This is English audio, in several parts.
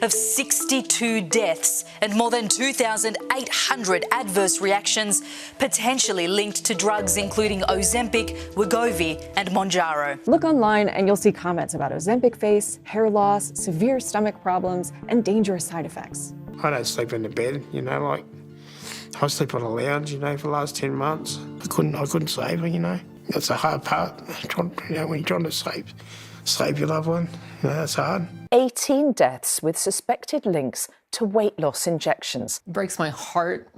of 62 deaths and more than 2,800 adverse reactions, potentially linked to drugs including Ozempic, Wegovy and Mounjaro. Look online and you'll see comments about Ozempic face, hair loss, severe stomach problems, and dangerous side effects. I don't sleep in the bed, like I sleep on a lounge, for the last 10 months. I couldn't save her, That's the hard part, when you're trying to save your loved one, that's hard. 18 deaths with suspected links to weight loss injections. It breaks my heart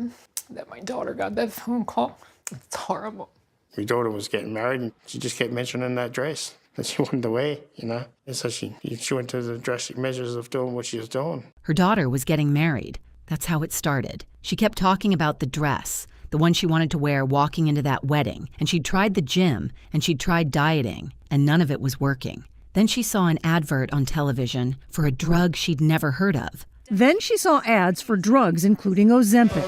that my daughter got that phone call. It's horrible. My daughter was getting married and she just kept mentioning that dress that she wanted to wear, And so she went to the drastic measures of doing what she was doing. Her daughter was getting married. That's how it started. She kept talking about the dress, the one she wanted to wear walking into that wedding, and she'd tried the gym, and she'd tried dieting, and none of it was working. Then she saw an advert on television for a drug she'd never heard of. Then she saw ads for drugs including Ozempic.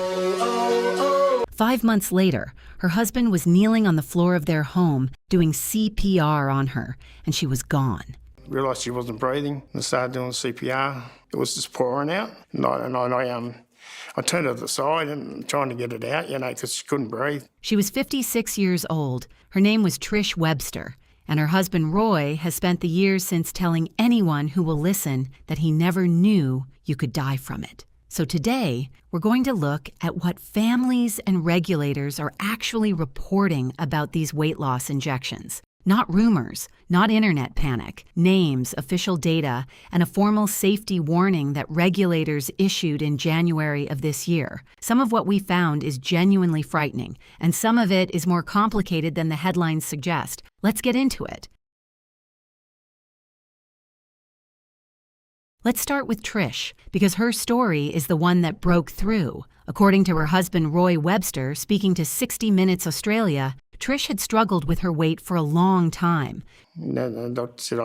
5 months later, her husband was kneeling on the floor of their home doing CPR on her, and she was gone. Realised she wasn't breathing and started doing CPR. It was just pouring out, and I turned her to the side and trying to get it out, because she couldn't breathe. She was 56 years old. Her name was Trish Webster, and her husband Roy has spent the years since telling anyone who will listen that he never knew you could die from it. So today, we're going to look at what families and regulators are actually reporting about these weight loss injections. Not rumors, not internet panic, names, official data, and a formal safety warning that regulators issued in January of this year. Some of what we found is genuinely frightening, and some of it is more complicated than the headlines suggest. Let's get into it. Let's start with Trish, because her story is the one that broke through. According to her husband Roy Webster, speaking to 60 Minutes Australia, Trish had struggled with her weight for a long time. The doctor said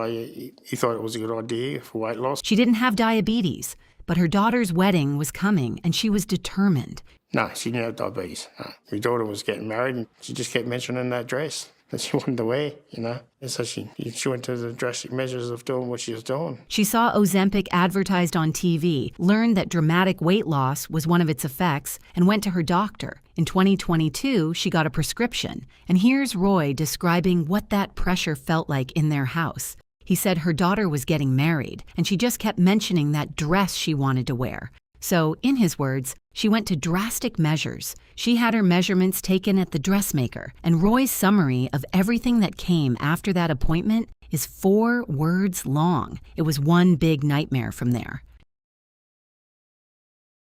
he thought it was a good idea for weight loss. She didn't have diabetes, but her daughter's wedding was coming and she was determined. No, she didn't have diabetes. No. My daughter was getting married and she just kept mentioning that dress that she wanted to wear, And so she went to the drastic measures of doing what she was doing. She saw Ozempic advertised on TV, learned that dramatic weight loss was one of its effects, and went to her doctor. In 2022, she got a prescription. And here's Roy describing what that pressure felt like in their house. He said her daughter was getting married, and she just kept mentioning that dress she wanted to wear. So, in his words, she went to drastic measures. She had her measurements taken at the dressmaker, and Roy's summary of everything that came after that appointment is 4 words long. It was one big nightmare from there.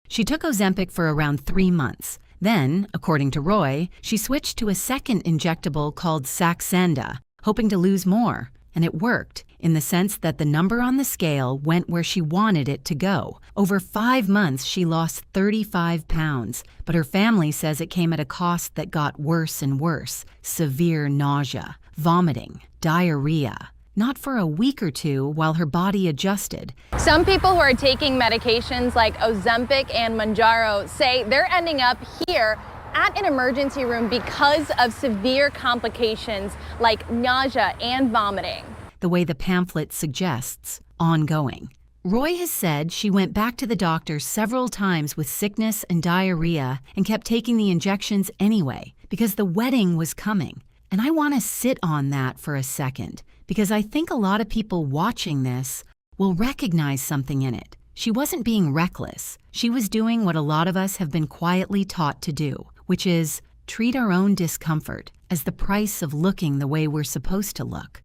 She took Ozempic for around 3 months. Then, according to Roy, she switched to a second injectable called Saxenda, hoping to lose more. And it worked, in the sense that the number on the scale went where she wanted it to go. Over 5 months, she lost 35 pounds, but her family says it came at a cost that got worse and worse. Severe nausea, vomiting, diarrhea. Not for a week or two while her body adjusted. Some people who are taking medications like Ozempic and Mounjaro say they're ending up here at an emergency room because of severe complications like nausea and vomiting. The way the pamphlet suggests, ongoing. Roy has said she went back to the doctor several times with sickness and diarrhea and kept taking the injections anyway because the wedding was coming. And I want to sit on that for a second because I think a lot of people watching this will recognize something in it. She wasn't being reckless. She was doing what a lot of us have been quietly taught to do, which is treat our own discomfort as the price of looking the way we're supposed to look.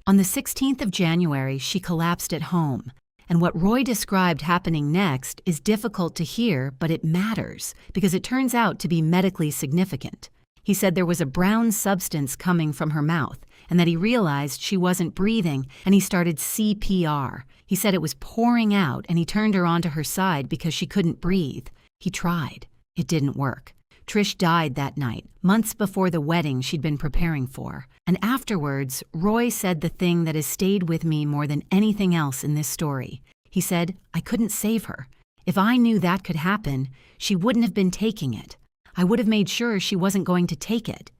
On the 16th of January, she collapsed at home, and what Roy described happening next is difficult to hear, but it matters because it turns out to be medically significant. He said there was a brown substance coming from her mouth and that he realized she wasn't breathing, and he started CPR. He said it was pouring out, and he turned her onto her side because she couldn't breathe. He tried. It didn't work. Trish died that night, months before the wedding she'd been preparing for. And afterwards, Roy said the thing that has stayed with me more than anything else in this story. He said, I couldn't save her. If I knew that could happen, she wouldn't have been taking it. I would have made sure she wasn't going to take it.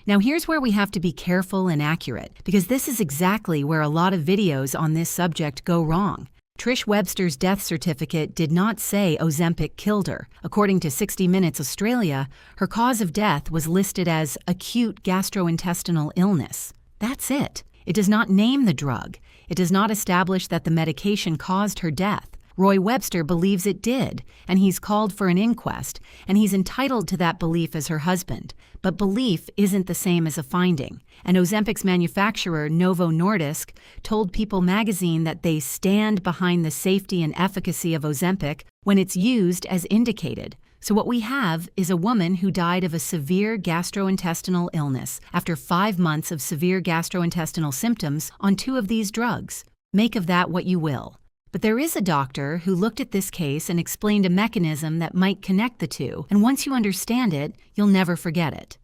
Now here's where we have to be careful and accurate, because this is exactly where a lot of videos on this subject go wrong. Trish Webster's death certificate did not say Ozempic killed her. According to 60 Minutes Australia, her cause of death was listed as acute gastrointestinal illness. That's it. It does not name the drug. It does not establish that the medication caused her death. Roy Webster believes it did, and he's called for an inquest, and he's entitled to that belief as her husband. But belief isn't the same as a finding. And Ozempic's manufacturer, Novo Nordisk, told People magazine that they stand behind the safety and efficacy of Ozempic when it's used as indicated. So what we have is a woman who died of a severe gastrointestinal illness after 5 months of severe gastrointestinal symptoms on 2 of these drugs. Make of that what you will. But there is a doctor who looked at this case and explained a mechanism that might connect the two, and once you understand it, you'll never forget it.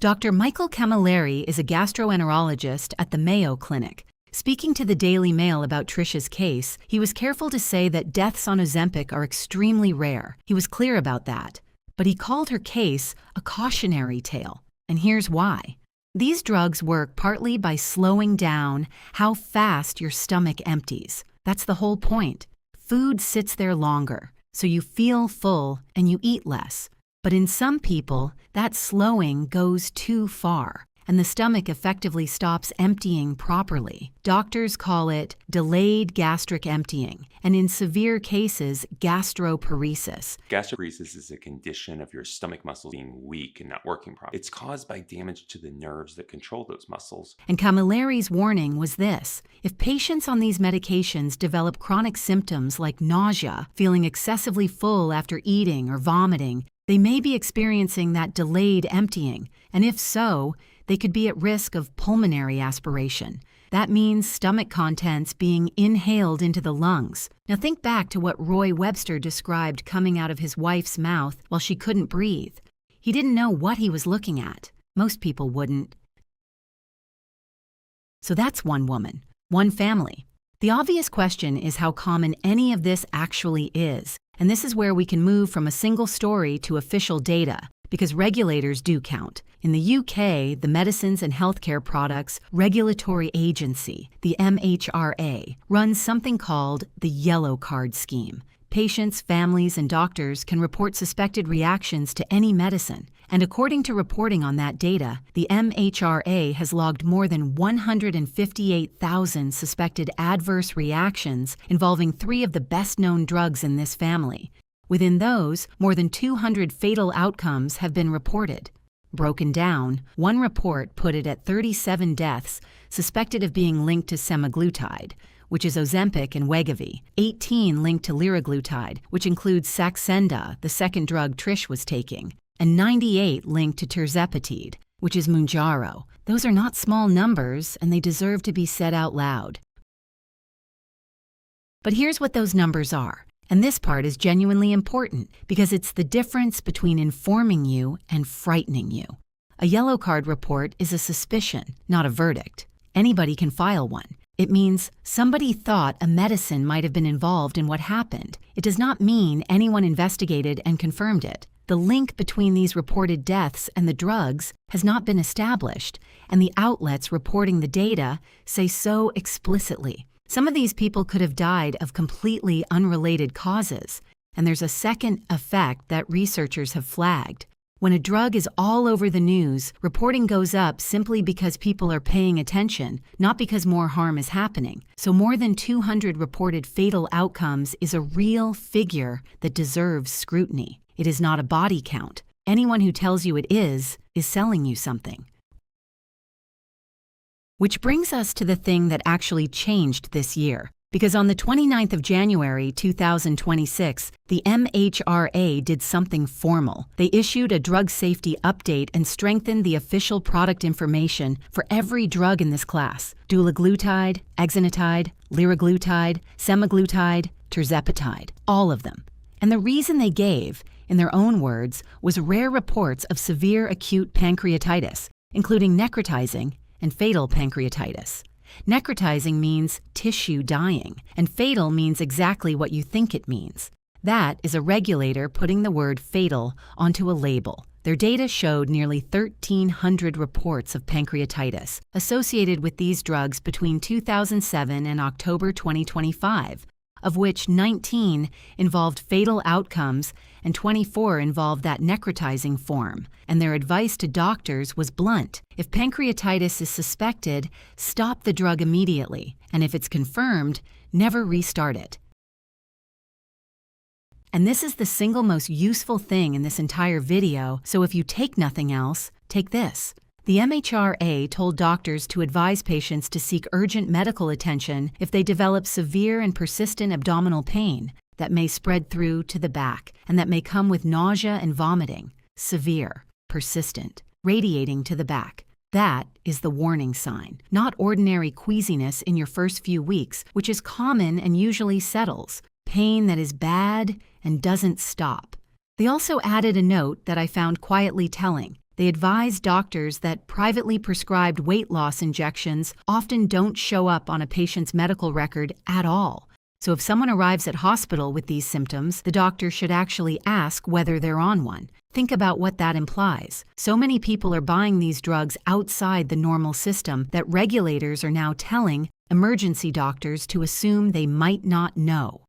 Dr. Michael Camilleri is a gastroenterologist at the Mayo Clinic. Speaking to the Daily Mail about Trish's case, he was careful to say that deaths on Ozempic are extremely rare. He was clear about that. But he called her case a cautionary tale, and here's why. These drugs work partly by slowing down how fast your stomach empties. That's the whole point. Food sits there longer, so you feel full and you eat less. But in some people, that slowing goes too far, and the stomach effectively stops emptying properly. Doctors call it delayed gastric emptying, and in severe cases, gastroparesis. Gastroparesis is a condition of your stomach muscles being weak and not working properly. It's caused by damage to the nerves that control those muscles. And Camilleri's warning was this: if patients on these medications develop chronic symptoms like nausea, feeling excessively full after eating or vomiting, they may be experiencing that delayed emptying, and if so, they could be at risk of pulmonary aspiration. That means stomach contents being inhaled into the lungs. Now think back to what Roy Webster described coming out of his wife's mouth while she couldn't breathe. He didn't know what he was looking at. Most people wouldn't. So that's one woman, one family. The obvious question is how common any of this actually is. And this is where we can move from a single story to official data, because regulators do count. In the UK, the Medicines and Healthcare Products Regulatory Agency, the MHRA, runs something called the Yellow Card Scheme. Patients, families, and doctors can report suspected reactions to any medicine. And according to reporting on that data, the MHRA has logged more than 158,000 suspected adverse reactions involving 3 of the best-known drugs in this family. Within those, more than 200 fatal outcomes have been reported. Broken down, one report put it at 37 deaths suspected of being linked to semaglutide, which is Ozempic and Wegovy, 18 linked to liraglutide, which includes Saxenda, the second drug Trish was taking, and 98 linked to tirzepatide, which is Mounjaro. Those are not small numbers, and they deserve to be said out loud. But here's what those numbers are. And this part is genuinely important because it's the difference between informing you and frightening you. A yellow card report is a suspicion, not a verdict. Anybody can file one. It means somebody thought a medicine might have been involved in what happened. It does not mean anyone investigated and confirmed it. The link between these reported deaths and the drugs has not been established, and the outlets reporting the data say so explicitly. Some of these people could have died of completely unrelated causes, and there's a second effect that researchers have flagged. When a drug is all over the news, reporting goes up simply because people are paying attention, not because more harm is happening. So more than 200 reported fatal outcomes is a real figure that deserves scrutiny. It is not a body count. Anyone who tells you it is selling you something. Which brings us to the thing that actually changed this year. Because on the 29th of January 2026, the MHRA did something formal. They issued a drug safety update and strengthened the official product information for every drug in this class: dulaglutide, exenatide, liraglutide, semaglutide, tirzepatide, all of them. And the reason they gave, in their own words, was rare reports of severe acute pancreatitis, including necrotizing and fatal pancreatitis. Necrotizing means tissue dying, and fatal means exactly what you think it means. That is a regulator putting the word fatal onto a label. Their data showed nearly 1,300 reports of pancreatitis associated with these drugs between 2007 and October 2025, of which 19 involved fatal outcomes and 24 involved that necrotizing form. And their advice to doctors was blunt. If pancreatitis is suspected, stop the drug immediately, and if it's confirmed, never restart it. And this is the single most useful thing in this entire video, so if you take nothing else, take this. The MHRA told doctors to advise patients to seek urgent medical attention if they develop severe and persistent abdominal pain that may spread through to the back and that may come with nausea and vomiting, severe, persistent, radiating to the back. That is the warning sign, not ordinary queasiness in your first few weeks, which is common and usually settles. Pain that is bad and doesn't stop. They also added a note that I found quietly telling. They advised doctors that privately prescribed weight loss injections often don't show up on a patient's medical record at all. So if someone arrives at hospital with these symptoms, the doctor should actually ask whether they're on one. Think about what that implies. So many people are buying these drugs outside the normal system that regulators are now telling emergency doctors to assume they might not know.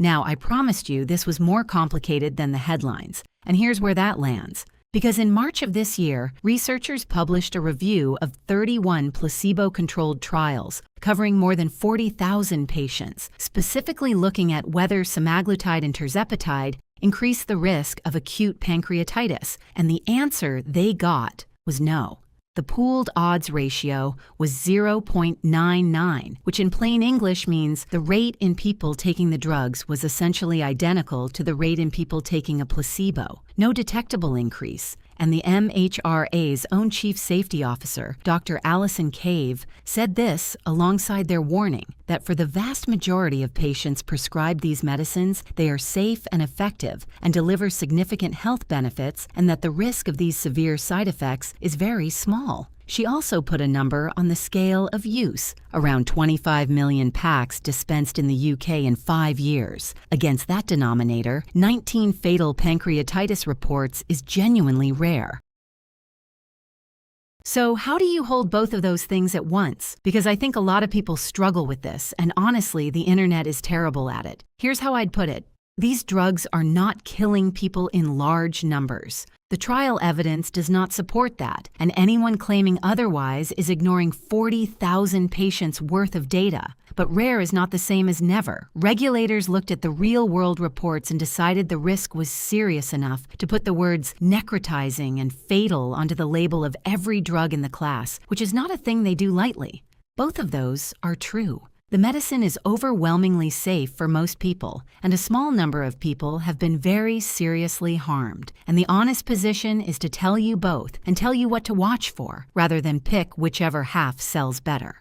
Now, I promised you this was more complicated than the headlines, and here's where that lands. Because in March of this year, researchers published a review of 31 placebo-controlled trials covering more than 40,000 patients, specifically looking at whether semaglutide and tirzepatide increase the risk of acute pancreatitis, and the answer they got was no. The pooled odds ratio was 0.99, which in plain English means the rate in people taking the drugs was essentially identical to the rate in people taking a placebo. No detectable increase. And the MHRA's own chief safety officer, Dr. Allison Cave, said this alongside their warning that for the vast majority of patients prescribed these medicines, they are safe and effective and deliver significant health benefits, and that the risk of these severe side effects is very small. She also put a number on the scale of use, around 25 million packs dispensed in the UK in 5 years. Against that denominator, 19 fatal pancreatitis reports is genuinely rare. So how do you hold both of those things at once? Because I think a lot of people struggle with this, and honestly, the internet is terrible at it. Here's how I'd put it. These drugs are not killing people in large numbers. The trial evidence does not support that, and anyone claiming otherwise is ignoring 40,000 patients' worth of data. But rare is not the same as never. Regulators looked at the real-world reports and decided the risk was serious enough to put the words necrotizing and fatal onto the label of every drug in the class, which is not a thing they do lightly. Both of those are true. The medicine is overwhelmingly safe for most people, and a small number of people have been very seriously harmed. And the honest position is to tell you both and tell you what to watch for, rather than pick whichever half sells better.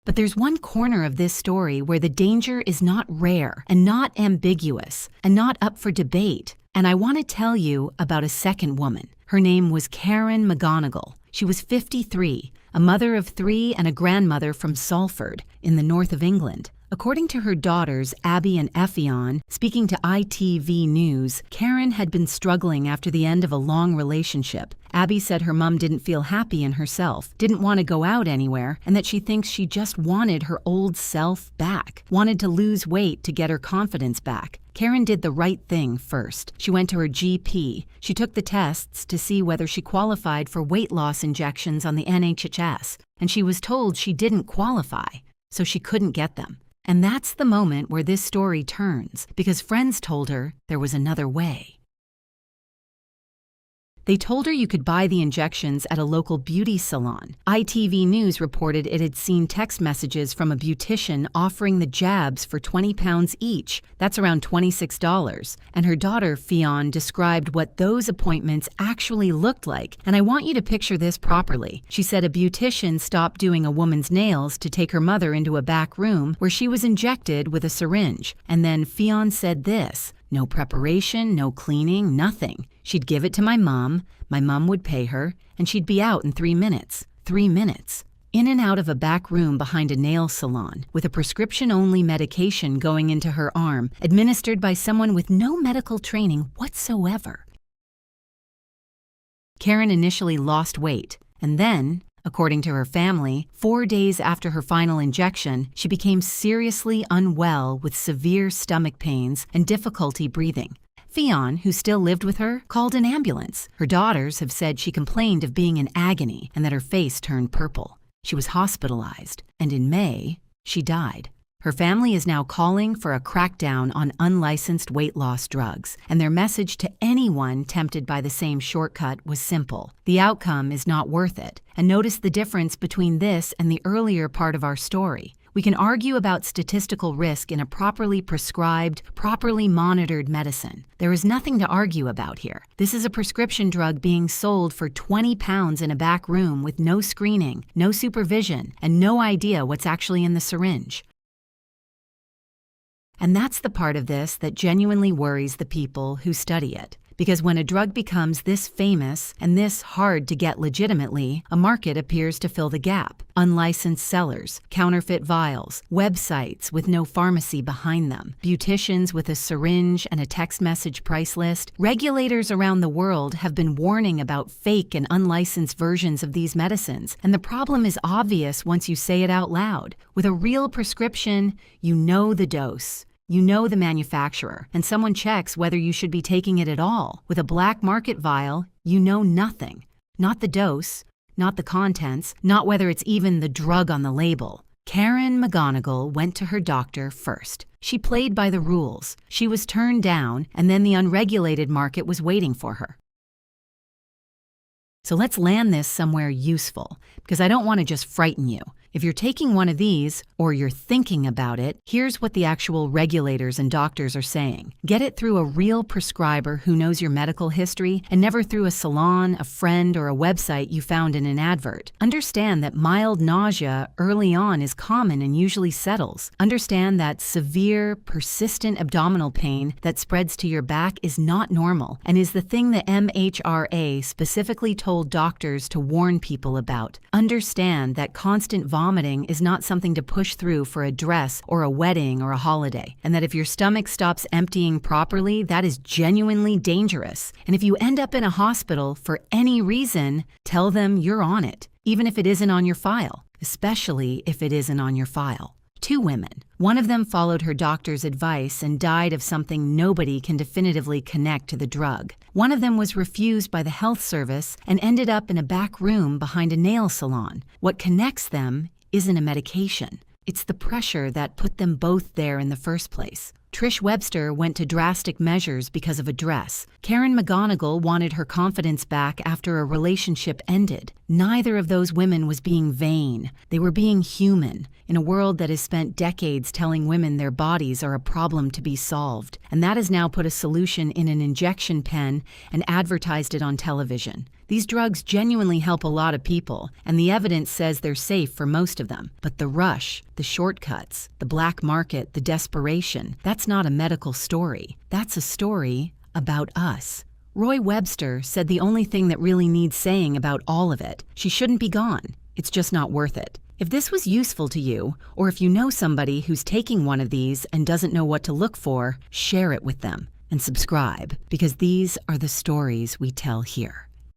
But there's one corner of this story where the danger is not rare and not ambiguous and not up for debate. And I want to tell you about a second woman. Her name was Karen McGonigal. She was 53, a mother of 3 and a grandmother from Salford in the north of England. According to her daughters, Abby and Effion, speaking to ITV News, Karen had been struggling after the end of a long relationship. Abby said her mom didn't feel happy in herself, didn't want to go out anywhere, and that she thinks she just wanted her old self back, wanted to lose weight to get her confidence back. Karen did the right thing first. She went to her GP. She took the tests to see whether she qualified for weight loss injections on the NHS, and she was told she didn't qualify, so she couldn't get them. And that's the moment where this story turns, because friends told her there was another way. They told her you could buy the injections at a local beauty salon. ITV News reported it had seen text messages from a beautician offering the jabs for £20 each. That's around $26. And her daughter, Fionn, described what those appointments actually looked like. And I want you to picture this properly. She said a beautician stopped doing a woman's nails to take her mother into a back room where she was injected with a syringe. And then Fionn said this: no preparation, no cleaning, nothing. She'd give it to my mom would pay her, and she'd be out in 3 minutes. 3 minutes. in and out of a back room behind a nail salon, with a prescription-only medication going into her arm, administered by someone with no medical training whatsoever. Karen initially lost weight, and then, according to her family, 4 days after her final injection, she became seriously unwell with severe stomach pains and difficulty breathing. Fionn, who still lived with her, called an ambulance. Her daughters have said she complained of being in agony and that her face turned purple. She was hospitalized, and in May, she died. Her family is now calling for a crackdown on unlicensed weight loss drugs, and their message to anyone tempted by the same shortcut was simple. The outcome is not worth it. And notice the difference between this and the earlier part of our story. We can argue about statistical risk in a properly prescribed, properly monitored medicine. There is nothing to argue about here. This is a prescription drug being sold for 20 pounds in a back room with no screening, no supervision, and no idea what's actually in the syringe. And that's the part of this that genuinely worries the people who study it. Because when a drug becomes this famous and this hard to get legitimately, a market appears to fill the gap. Unlicensed sellers, counterfeit vials, websites with no pharmacy behind them, beauticians with a syringe and a text message price list. Regulators around the world have been warning about fake and unlicensed versions of these medicines, and the problem is obvious once you say it out loud. With a real prescription, you know the dose. You know the manufacturer, and someone checks whether you should be taking it at all. With a black market vial, you know nothing. Not the dose, not the contents, not whether it's even the drug on the label. Karen McGonigal went to her doctor first. She played by the rules. She was turned down, and then the unregulated market was waiting for her. So let's land this somewhere useful, because I don't want to just frighten you. If you're taking one of these, or you're thinking about it, here's what the actual regulators and doctors are saying. Get it through a real prescriber who knows your medical history, and never through a salon, a friend, or a website you found in an advert. Understand that mild nausea early on is common and usually settles. Understand that severe, persistent abdominal pain that spreads to your back is not normal, and is the thing the MHRA specifically told doctors to warn people about. Understand that constant vomiting is not something to push through for a dress or a wedding or a holiday, and that if your stomach stops emptying properly, that is genuinely dangerous. And if you end up in a hospital for any reason, tell them you're on it, even if it isn't on your file, especially if it isn't on your file. 2 women. One of them followed her doctor's advice and died of something nobody can definitively connect to the drug. One of them was refused by the health service and ended up in a back room behind a nail salon. What connects them isn't a medication. It's the pressure that put them both there in the first place. Trish Webster went to drastic measures because of a dress. Karen McGonigal wanted her confidence back after a relationship ended. Neither of those women was being vain. They were being human, in a world that has spent decades telling women their bodies are a problem to be solved. And that has now put a solution in an injection pen and advertised it on television. These drugs genuinely help a lot of people, and the evidence says they're safe for most of them. But the rush, the shortcuts, the black market, the desperation, that's not a medical story. That's a story about us. Roy Webster said the only thing that really needs saying about all of it, she shouldn't be gone. It's just not worth it. If this was useful to you, or if you know somebody who's taking one of these and doesn't know what to look for, share it with them and subscribe, because these are the stories we tell here.